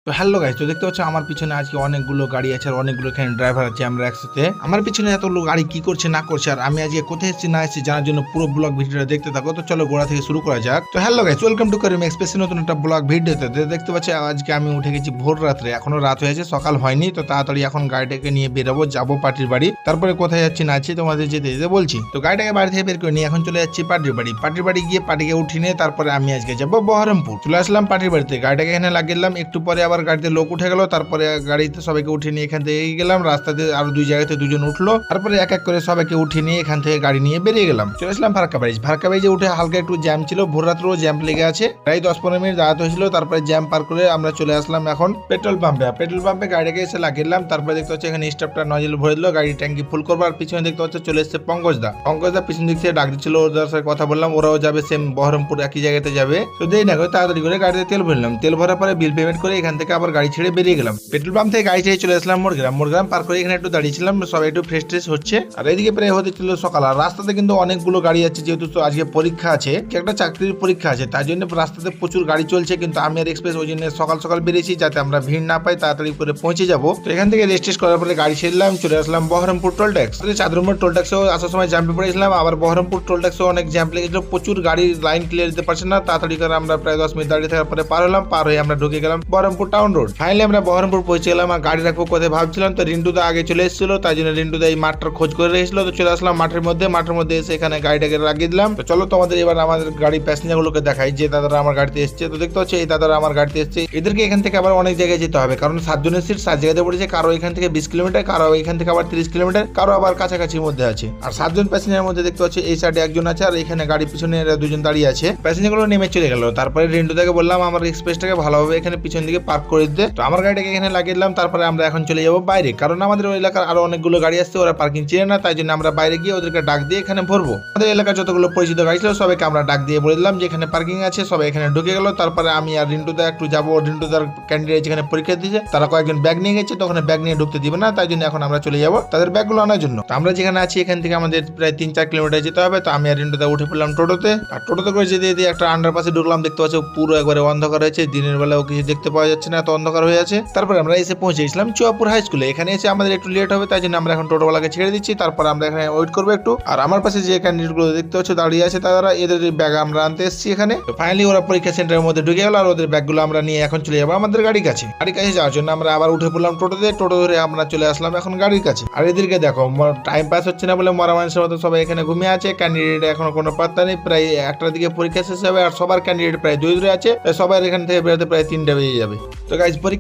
তো hello guys, তো দেখতে পাচ্ছ আমার পিছনে আজকে অনেকগুলো গাড়ি আছে আর অনেকগুলো এখানে ড্রাইভার আছে। আমরা একসাথে আমার পিছনে এতগুলো গাড়ি কি করছে না করছে আর আমি আজকে কোথায় এসেছি না এসেছি জানার জন্য পুরো ব্লগ ভিডিওটা দেখতে থাকো। তো চলো গোড়া থেকে শুরু করা যাক। তো hello guys, welcome to Karim express নতুন একটা ব্লগ ভিডিওতে। দেখতে পাচ্ছি আজকে আমি উঠে গেছি ভোর রাত্রে, এখনো রাত হয়েছে, সকাল হয়নি। তো তাড়াতাড়ি এখন গাড়িটাকে নিয়ে বেরোবো, যাবো পার্টির বাড়ি। তারপরে কোথায় যাচ্ছি না আছি তোমাদের যেতে যেতে বলছি। তো গাড়িটাকে বাড়ি থেকে বের করে নিয়ে এখন চলে যাচ্ছি পার্টির বাড়ি। পার্টির বাড়ি গিয়ে পার্টিকে উঠি নিয়ে তারপরে আমি আজকে যাবো বহরমপুর। চলে আসলাম পার্টির বাড়িতে, গাড়িটাকে এখানে লাগিয়ে দিলাম। একটু পরে আবার গাড়িতে লোক উঠে গেল, তারপরে গাড়িতে সবাইকে উঠিয়ে নিয়ে এখান থেকে গেলাম। রাস্তাতে আরো দুই জায়গাতে দুজন উঠলো, তারপরে এক এক করে সবাইকে উঠিয়ে নিয়ে এখান থেকে গাড়ি নিয়ে বেরিয়ে গেলাম। চলে আসলাম ফারাক্কা ব্রিজ। ফারাক্কা ব্রিজে উঠে হালকা একটু জ্যাম ছিল, ভোর রাত্রেও জ্যাম লেগে আছে, প্রায় 10-15 মিনিট দাঁড়াতে হয়েছিল। তারপরে জ্যাম পার করে আমরা চলে আসলাম এখন পেট্রোল পাম্পে। পেট্রোল পাম্পে গাড়িটাকে এসে লাগিয়ে দিলাম। তারপরে দেখতে হচ্ছে এখানে স্টাফটা নজল ভরে দিল, গাড়ি ট্যাঙ্কি ফুল করবো। আর পিছনে দেখতে হচ্ছে চলে এসছে পঙ্কজদা। পঙ্কজদা পিছন দিক থেকে ডাক দিচ্ছিল, ওদের সাথে কথা বললাম, ওরাও যাবে সেম বহরমপুর একই জায়গাতে যাবে। তো দেরি না করে তাড়াতাড়ি করে গাড়িতে তেল ভরলাম। তেল ভরার পরে বিল পেমেন্ট করে এখান থেকে আবার গাড়ি ছেড়ে বেরিয়ে গেলাম। পেট্রোল পাম্প থেকে গাড়ি ছেড়ে চলে আসলাম মোরগ্রাম। মোরগ্রাম পার করে এখানে একটু দাঁড়িয়েছিলাম, সবাই একটু ফ্রেশ ট্রেশ হচ্ছে। আর এদিকে প্রায় হতে ছিল সকাল। আর রাস্তাতে কিন্তু অনেকগুলো গাড়ি আছে, যেহেতু তো আজকে পরীক্ষা আছে, একটা চাকরির পরীক্ষা আছে, তাই জন্য রাস্তাতে প্রচুর গাড়ি চলছে। কিন্তু আমি আর এক্সপ্রেস ওই জন্য সকাল সকাল বেরিয়েছি, যাতে আমরা ভিড় না পাই, তাড়াতাড়ি করে পৌঁছে যাবো। তো এখান থেকে রেজিস্ট্রেশন করার পরে গাড়ি ছেড়লাম, চলে আসলাম বহরমপুর টোল ট্যাক্স। চাঁদরমোড় টোল ট্যাক্সেও আসার সময় জ্যাম্পে পড়েছিলাম, আবার বহরমপুর টোল ট্যাক্সেও অনেক জ্যাম্প লেগেছিল, প্রচুর গাড়ির লাইন ক্লিয়ার দিতে পারছে না। তাড়াতাড়ি করে আমরা প্রায় 10 মিনিট দাঁড়িয়ে থাকার পরে পার হলাম। পার হয়ে আমরা ঢুকে গেলাম বহরমপুর টাউন রোড। ফাইনালি আমরা বহরমপুর পৌঁছে গেলাম। আর গাড়ি রাখবো কোথায় ভাবছিলাম, তো রিন্টুদা আগে চলে এসেছিল, তাই জন্য রিন্টুদা এই মাঠটার খোঁজ করে রেখেছিল। তো চলে আসলাম মাঠের মধ্যে। মাঠের মধ্যে এসে এখানে গাড়িটাকে লাগিয়ে দিলাম। তো চলো তোমাদের এবার আমাদের গাড়ি প্যাসেঞ্জার গুলোকে দেখাই, যে দাদারা আমার গাড়িতে এসছে। তো দেখতে হচ্ছে এই দাদারা আমার গাড়িতে এসছে। এদেরকে এখান থেকে আবার অনেক জায়গায় যেতে হবে, কারণ 7 জনের সিট 7 জায়গাতে পড়েছে। কারো এখান থেকে 20 কিলোমিটার, কারো এখান থেকে আবার 30 কিলোমিটার, কারো আবার কাছাকাছির মধ্যে আছে। আর 7 জন প্যাসেঞ্জারের মধ্যে দেখতে হচ্ছে এই সাইডে একজন আছে, আর এখানে গাড়ির পিছনে দুজন দাঁড়িয়ে আছে। প্যাসেঞ্জার গুলো নেমে চলে গেল। তারপরে রিন্টুদাকে বললাম আমার এক্সপ্রেসটাকে ভালোভাবে এখানে পিছন দিকে পার্ক করে দিতে। তো আমার গাড়িটাকে এখানে লাগিয়ে দিলাম। তারপরে আমরা এখন চলে যাবো বাইরে, কারণ আমাদের ওই এলাকার আরো অনেকগুলো গাড়ি আসছে, ওরা পার্কিং চিনে না, তাই জন্য আমরা বাইরে গিয়ে ওদেরকে ডাক দিয়ে এখানে ভরবো। আমাদের এলাকার যতগুলো পরিচিত গাড়ি ছিল সবাইকে আমরা ডাক দিয়ে বলে দিলাম যে এখানে পার্কিং আছে, সবাই এখানে ঢুকে গেল। তারপরে আমি আর রিন্টুদা একটু যাবো, রিন্টুদার ক্যান্ডিডেট যেখানে পরীক্ষা দিয়েছে তারা কয়েকজন ব্যাগ নিয়ে গেছে, তো ওখানে ব্যাগ নিয়ে ঢুকতে দিবে না, তাই জন্য এখন আমরা চলে যাবো তাদের ব্যাগগুলো আনার জন্য। তো আমরা যেখানে আছি এখান থেকে আমাদের প্রায় 3-4 কিলোমিটার যেতে হবে। তো আমি আর রিন্টুদা উঠে পড়লাম টোটোতে। আর টোটোতে করে যেতে যেতে একটা আন্ডারপাসে ঢুকলাম। দেখতে পাচ্ছ পুরো একবারে অন্ধকার হয়েছে, দিনের বেলাও কিছু দেখতে পাওয়া যাচ্ছে না, এত অন্ধকার হয়ে আছে। তারপরে আমরা এসে পৌঁছে গেছিলাম চুয়াপুর হাই স্কুলে। এখানে এসে আমাদের একটু লেট হবে, তাই জন্য আমরা এখন টোটোওয়ালাকে ছেড়ে দিচ্ছি। তারপর আমরা এখানে ওয়েট করবো একটু। আর আমার পাশে যে ক্যান্ডিডেট গুলো দেখতে পাচ্ছ দাঁড়িয়ে আছে, তারা এদের ব্যাগ আমরা আনতে এসেছি এখানে। তো ফাইনালি ওরা পরীক্ষা সেন্টারের মধ্যে ঢুকে গেল, আর ওদের ব্যাগগুলো আমরা নিয়ে এখন চলে যাবো আমাদের গাড়ির কাছে। গাড়ির কাছে যাওয়ার জন্য আমরা আবার উঠে পড়লাম টোটোতে। টোটো ধরে আমরা চলে আসলাম এখন গাড়ির কাছে। আর এদেরকে দেখো, টাইম পাস হচ্ছে না বলে মরা মানুষের মতো সবাই এখানে ঘুমিয়ে আছে। ক্যান্ডিডেট এখনো কোনো পাত্তা নেই। প্রায় 1টার দিকে পরীক্ষা শেষ হবে, আর সবার ক্যান্ডিডেট প্রায় দূরে আছে। সবাই এখান থেকে বেরোতে প্রায় 3টা বেজে যাবে। তো গাইজ